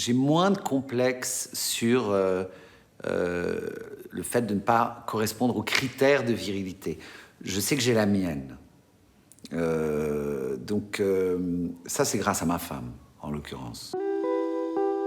j'ai moins de complexe sur le fait de ne pas correspondre aux critères de virilité. Je sais que j'ai la mienne. Ça, c'est grâce à ma femme, en l'occurrence.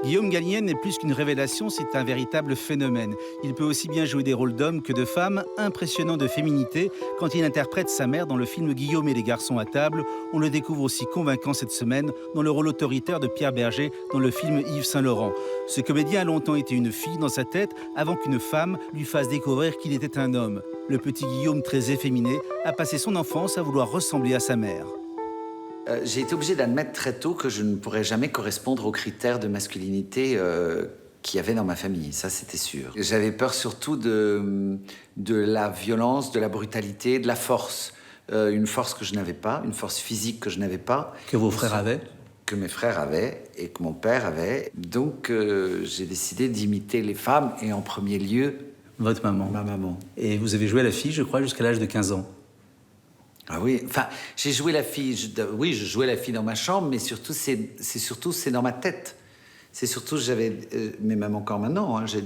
Guillaume Gallienne n'est plus qu'une révélation, c'est un véritable phénomène. Il peut aussi bien jouer des rôles d'hommes que de femmes, impressionnant de féminité. Quand il interprète sa mère dans le film Guillaume et les garçons à table, on le découvre aussi convaincant cette semaine dans le rôle autoritaire de Pierre Berger dans le film Yves Saint-Laurent. Ce comédien a longtemps été une fille dans sa tête avant qu'une femme lui fasse découvrir qu'il était un homme. Le petit Guillaume, très efféminé, a passé son enfance à vouloir ressembler à sa mère. J'ai été obligé d'admettre très tôt que je ne pourrais jamais correspondre aux critères de masculinité qu'il y avait dans ma famille, ça c'était sûr. J'avais peur surtout de la violence, de la brutalité, de la force. Une force que je n'avais pas, une force physique que je n'avais pas. Que vos frères avaient ? Que mes frères avaient et que mon père avait. Donc j'ai décidé d'imiter les femmes et en premier lieu... Votre maman. Ma maman. Et vous avez joué à la fille, je crois, jusqu'à l'âge de 15 ans. Ah oui, enfin, j'ai joué la fille, oui, je jouais la fille dans ma chambre, mais surtout, c'est dans ma tête. C'est surtout, mais même encore maintenant, hein, j'ai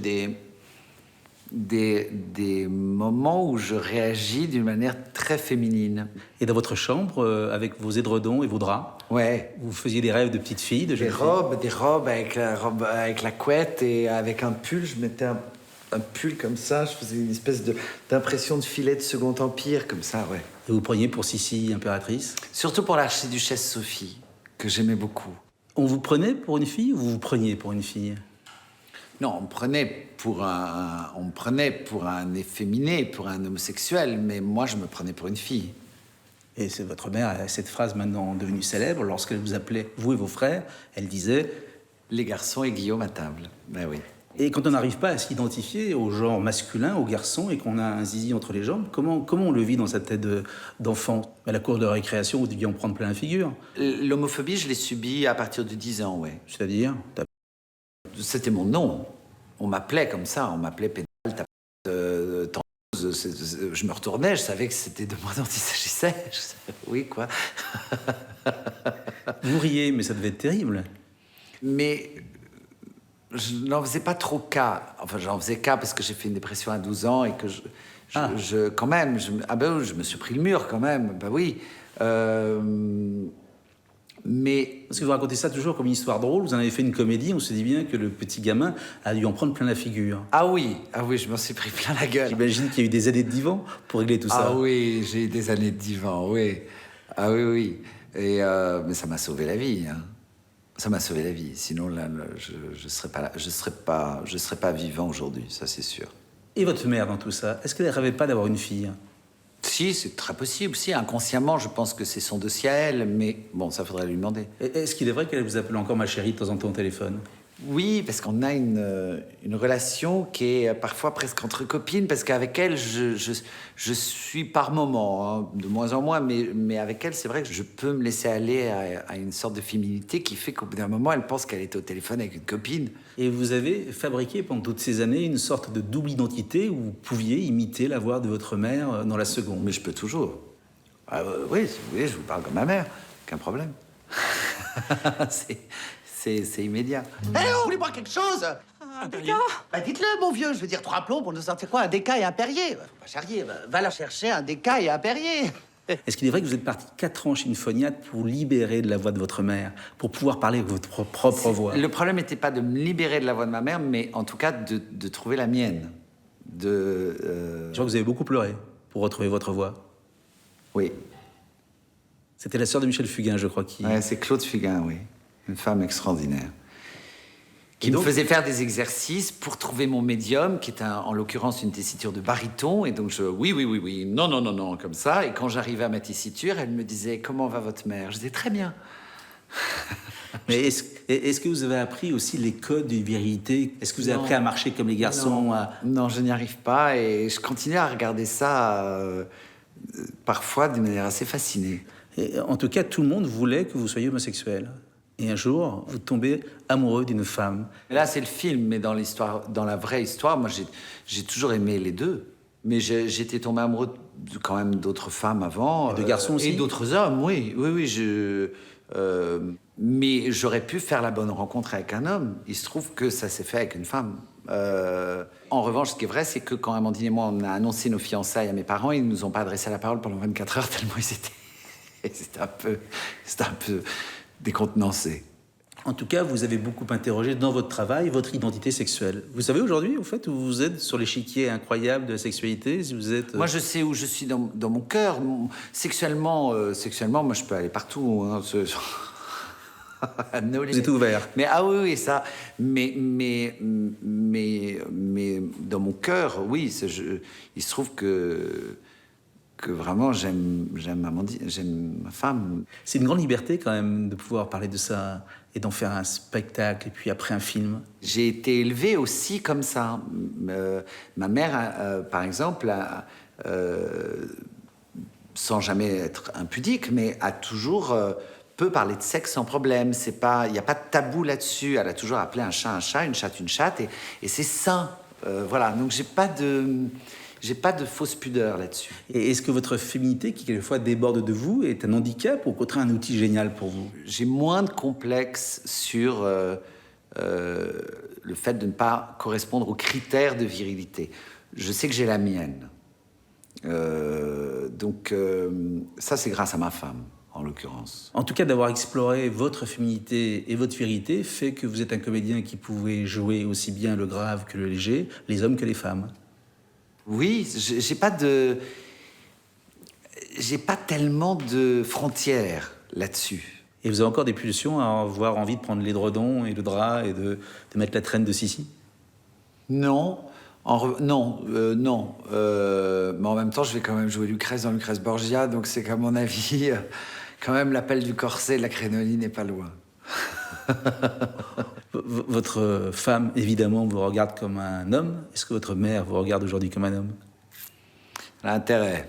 des moments où je réagis d'une manière très féminine. Et dans votre chambre, avec vos édredons et vos draps, ouais. Vous faisiez des rêves de petite fille, de jeune fille. Des robes avec la couette et avec un pull, je mettais un pull comme ça, je faisais une espèce d'impression de filet de Second Empire, comme ça, ouais. Et vous preniez pour Sissi, impératrice ? Surtout pour l'archiduchesse Sophie, que j'aimais beaucoup. On vous prenait pour une fille ou vous vous preniez pour une fille ? Non, on me prenait pour un efféminé, pour un homosexuel, mais moi, je me prenais pour une fille. Et c'est votre mère a cette phrase maintenant devenue célèbre, lorsqu'elle vous appelait, vous et vos frères, elle disait... Les garçons et Guillaume à table, ben oui. Et quand on n'arrive pas à s'identifier au genre masculin, aux garçons, et qu'on a un zizi entre les jambes, comment on le vit dans sa tête d'enfant ? À la cour de récréation, vous deviez en prendre plein la figure. L'homophobie, je l'ai subie à partir de 10 ans, ouais. C'est-à-dire ? C'était mon nom. On m'appelait comme ça, on m'appelait pédale, je me retournais, je savais que c'était de moi dont il s'agissait. Oui, quoi. Vous riez, mais ça devait être terrible. Mais... je n'en faisais pas trop cas. Enfin, j'en faisais cas parce que j'ai fait une dépression à 12 ans et que quand même, je me suis pris le mur quand même, bah oui. Mais... Parce que vous racontez ça toujours comme une histoire drôle, vous en avez fait une comédie, on se dit bien que le petit gamin a dû en prendre plein la figure. Ah oui, je m'en suis pris plein la gueule. J'imagine qu'il y a eu des années de divan pour régler tout ça. Ah oui, j'ai eu des années de divan, oui. Ah oui, oui. Et, mais ça m'a sauvé la vie, hein. Ça m'a sauvé la vie. Sinon, là, je serais pas vivant aujourd'hui, ça c'est sûr. Et votre mère dans tout ça, est-ce qu'elle ne rêvait pas d'avoir une fille ? Si, c'est très possible. Si, inconsciemment, je pense que c'est son dossier à elle, mais bon, ça faudrait lui demander. Est-ce qu'il est vrai qu'elle vous appelle encore ma chérie de temps en temps au téléphone ? Oui, parce qu'on a une relation qui est parfois presque entre copines, parce qu'avec elle, je suis par moments, hein, de moins en moins, mais avec elle, c'est vrai que je peux me laisser aller à une sorte de féminité qui fait qu'au bout d'un moment, elle pense qu'elle est au téléphone avec une copine. Et vous avez fabriqué pendant toutes ces années une sorte de double identité où vous pouviez imiter la voix de votre mère dans la seconde. Mais je peux toujours. Oui, si vous voulez, je vous parle comme ma mère, aucun problème. C'est immédiat. Eh oh, vous voulez boire quelque chose? Un déca? Bah dites-le, mon vieux, je veux dire 3 plombs pour nous sortir quoi? Un déca et un Perrier? Faut pas charrier, va leur chercher un déca et un Perrier. Est-ce qu'il est vrai que vous êtes parti 4 ans chez une phoniatre pour libérer de la voix de votre mère, pour pouvoir parler avec votre propre voix? Le problème n'était pas de me libérer de la voix de ma mère, mais en tout cas de trouver la mienne. Je crois que vous avez beaucoup pleuré pour retrouver votre voix. Oui. C'était la sœur de Michel Fugain, je crois, qui... Ouais, c'est Claude Fugain, oui. Une femme extraordinaire. Qui me faisait faire des exercices pour trouver mon médium, qui est en l'occurrence une tessiture de baryton. Et donc oui, non, comme ça. Et quand j'arrivais à ma tessiture, elle me disait « Comment va votre mère ?» Je disais « Très bien. » Mais est-ce que vous avez appris aussi les codes de virilité? Est-ce que vous avez appris à marcher comme les garçons? Non, je n'y arrive pas. Et je continue à regarder ça parfois d'une manière assez fascinée. Et en tout cas, tout le monde voulait que vous soyez homosexuel. Et un jour, vous tombez amoureux d'une femme. Là, c'est le film, mais dans la vraie histoire, moi, j'ai toujours aimé les deux. Mais j'étais tombé amoureux quand même d'autres femmes avant. Et de garçons aussi? Et d'autres hommes, oui. Mais j'aurais pu faire la bonne rencontre avec un homme. Il se trouve que ça s'est fait avec une femme. En revanche, ce qui est vrai, c'est que quand Amandine et moi, on a annoncé nos fiançailles à mes parents, ils ne nous ont pas adressé la parole pendant 24 heures, tellement ils étaient... C'était un peu décontenancé. En tout cas, vous avez beaucoup interrogé dans votre travail votre identité sexuelle. Vous savez aujourd'hui, au fait, où vous êtes sur l'échiquier incroyable de la sexualité, si vous êtes... Moi, je sais où je suis dans mon cœur. Sexuellement, moi, je peux aller partout. Hein. Vous êtes ouvert. Mais ah oui, ça. Mais dans mon cœur, oui. Il se trouve que vraiment j'aime Amandine, j'aime ma femme. C'est une grande liberté quand même de pouvoir parler de ça et d'en faire un spectacle et puis après un film. J'ai été élevé aussi comme ça. Ma mère, par exemple, sans jamais être impudique, mais a toujours peut parler de sexe sans problème. Il n'y a pas de tabou là-dessus. Elle a toujours appelé un chat, une chatte, une chatte, et c'est sain. Voilà. Donc j'ai pas de fausse pudeur là-dessus. Et est-ce que votre féminité, qui quelquefois déborde de vous, est un handicap ou au contraire un outil génial pour vous? J'ai moins de complexe sur le fait de ne pas correspondre aux critères de virilité. Je sais que j'ai la mienne. Donc ça, c'est grâce à ma femme, en l'occurrence. En tout cas, d'avoir exploré votre féminité et votre virilité fait que vous êtes un comédien qui pouvait jouer aussi bien le grave que le léger, les hommes que les femmes. Oui, j'ai pas tellement de frontières là-dessus. Et vous avez encore des pulsions à avoir envie de prendre l'édredon et le drap et de mettre la traîne de Sissi? Non. Non. Mais en même temps, je vais quand même jouer Lucrèce dans Lucrèce Borgia, donc c'est qu'à mon avis, quand même, l'appel du corset de la crénoline n'est pas loin. Votre femme, évidemment, vous regarde comme un homme. Est-ce que votre mère vous regarde aujourd'hui comme un homme? Elle a intérêt.